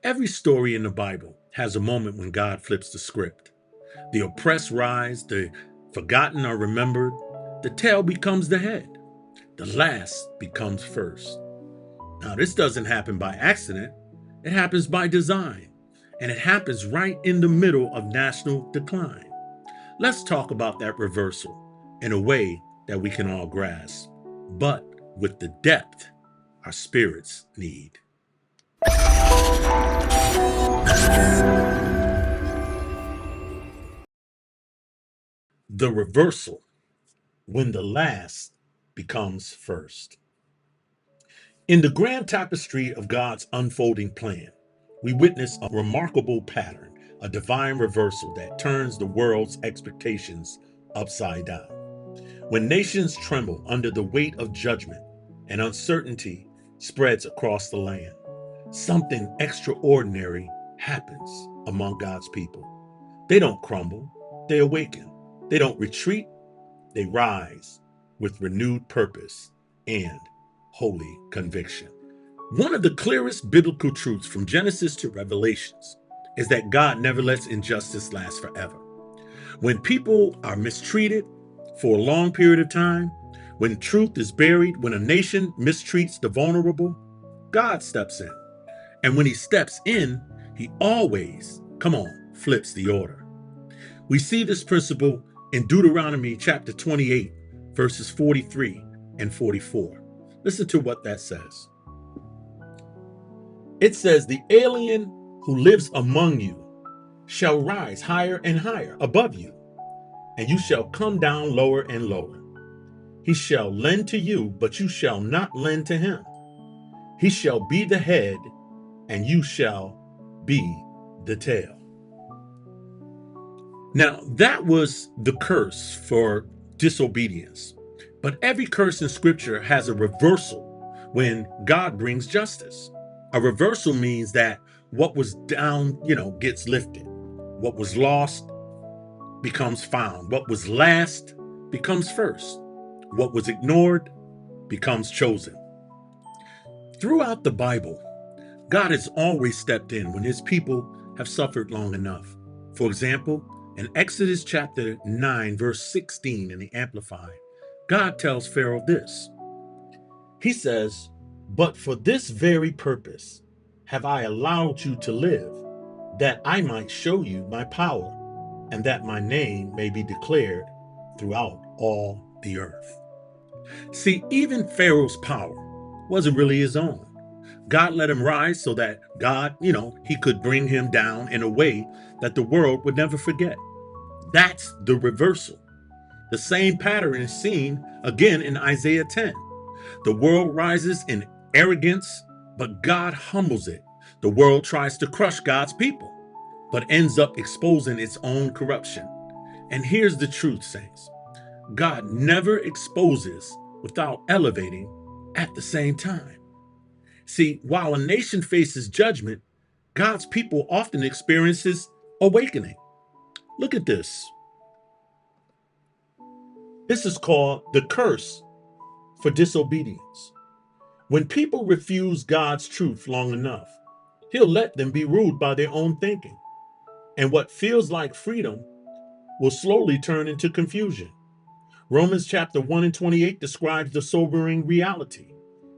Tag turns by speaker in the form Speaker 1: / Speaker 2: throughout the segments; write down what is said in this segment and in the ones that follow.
Speaker 1: Every story in the Bible has a moment when God flips the script. The oppressed rise, the forgotten are remembered, the tail becomes the head, the last becomes first. Now, this doesn't happen by accident, it happens by design, and it happens right in the middle of national decline. Let's talk about that reversal in a way that we can all grasp, but with the depth our spirits need. The reversal, when the last becomes first. In the grand tapestry of God's unfolding plan, we witness a remarkable pattern, a divine reversal that turns the world's expectations upside down. When nations tremble under the weight of judgment and uncertainty spreads across the land, something extraordinary happens among God's people. They don't crumble, they awaken. They don't retreat, they rise with renewed purpose and holy conviction. One of the clearest biblical truths from Genesis to Revelations is that God never lets injustice last forever. When people are mistreated for a long period of time, when truth is buried, when a nation mistreats the vulnerable, God steps in. And when he steps in, he always, flips the order. We see this principle in Deuteronomy chapter 28, verses 43 and 44. Listen to what that says. It says, "The alien who lives among you shall rise higher and higher above you, and you shall come down lower and lower. He shall lend to you, but you shall not lend to him. He shall be the head, and you shall be the tail." Now, that was the curse for disobedience. But every curse in Scripture has a reversal when God brings justice. A reversal means that what was down, gets lifted. What was lost becomes found. What was last becomes first. What was ignored becomes chosen. Throughout the Bible, God has always stepped in when his people have suffered long enough. For example, in Exodus chapter 9, verse 16 in the Amplified, God tells Pharaoh this. He says, "But for this very purpose have I allowed you to live, that I might show you my power, and that my name may be declared throughout all the earth." See, even Pharaoh's power wasn't really his own. God let him rise so that he could bring him down in a way that the world would never forget. That's the reversal. The same pattern is seen again in Isaiah 10. The world rises in arrogance, but God humbles it. The world tries to crush God's people, but ends up exposing its own corruption. And here's the truth, saints. God never exposes without elevating at the same time. See, while a nation faces judgment, God's people often experiences awakening. Look at this. This is called the curse for disobedience. When people refuse God's truth long enough, he'll let them be ruled by their own thinking. And what feels like freedom will slowly turn into confusion. Romans chapter 1 and 28 describes the sobering reality.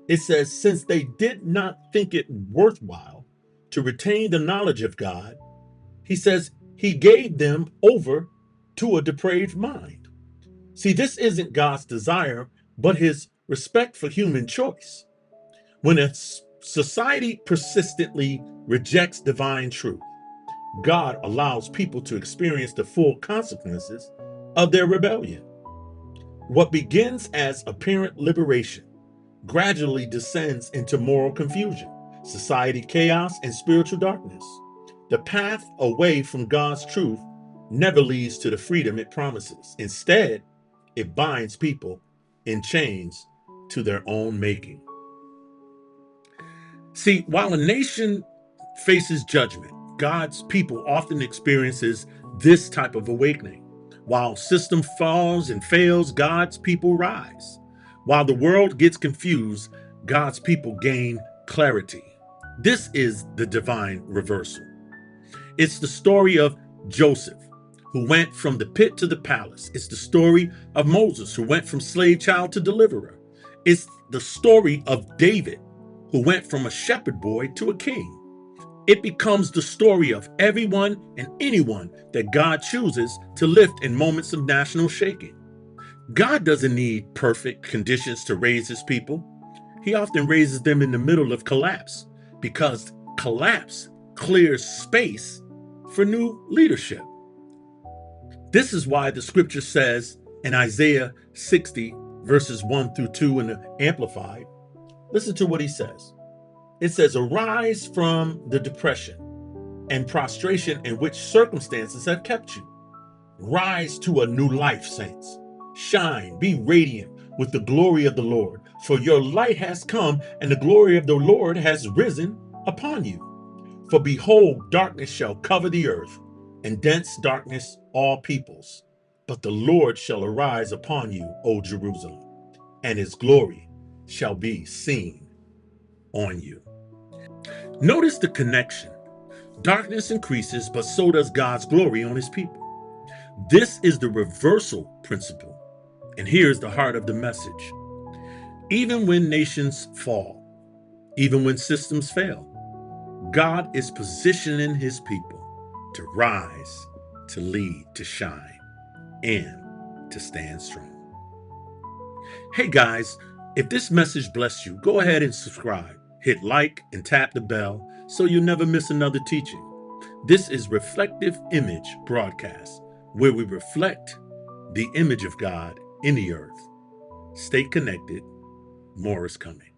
Speaker 1: It says, "Since they did not think it worthwhile to retain the knowledge of God," he says, "he gave them over to a depraved mind." See, this isn't God's desire, but his respect for human choice. When a society persistently rejects divine truth, God allows people to experience the full consequences of their rebellion. What begins as apparent liberation gradually descends into moral confusion, society chaos, and spiritual darkness. The path away from God's truth never leads to the freedom it promises. Instead, it binds people in chains to their own making. See, while a nation faces judgment, God's people often experiences this type of awakening. While system falls and fails, God's people rise. While the world gets confused, God's people gain clarity. This is the divine reversal. It's the story of Joseph, who went from the pit to the palace. It's the story of Moses, who went from slave child to deliverer. It's the story of David, who went from a shepherd boy to a king. It becomes the story of everyone and anyone that God chooses to lift in moments of national shaking. God doesn't need perfect conditions to raise his people. He often raises them in the middle of collapse because collapse clears space for new leadership. This is why the scripture says in Isaiah 60, verses 1 through 2 in the Amplified, listen to what he says. It says, "Arise from the depression and prostration in which circumstances have kept you. Rise to a new life, saints. Shine, be radiant with the glory of the Lord, for your light has come and the glory of the Lord has risen upon you. For behold, darkness shall cover the earth, and dense darkness all peoples. But the Lord shall arise upon you, O Jerusalem, and his glory shall be seen on you." Notice the connection. Darkness increases, but so does God's glory on his people. This is the reversal principle. And here's the heart of the message. Even when nations fall, even when systems fail, God is positioning his people to rise, to lead, to shine, and to stand strong. Hey guys, if this message blessed you, go ahead and subscribe, hit like, and tap the bell so you'll never miss another teaching. This is Reflective Image Broadcast, where we reflect the image of God in the earth. Stay connected. More is coming.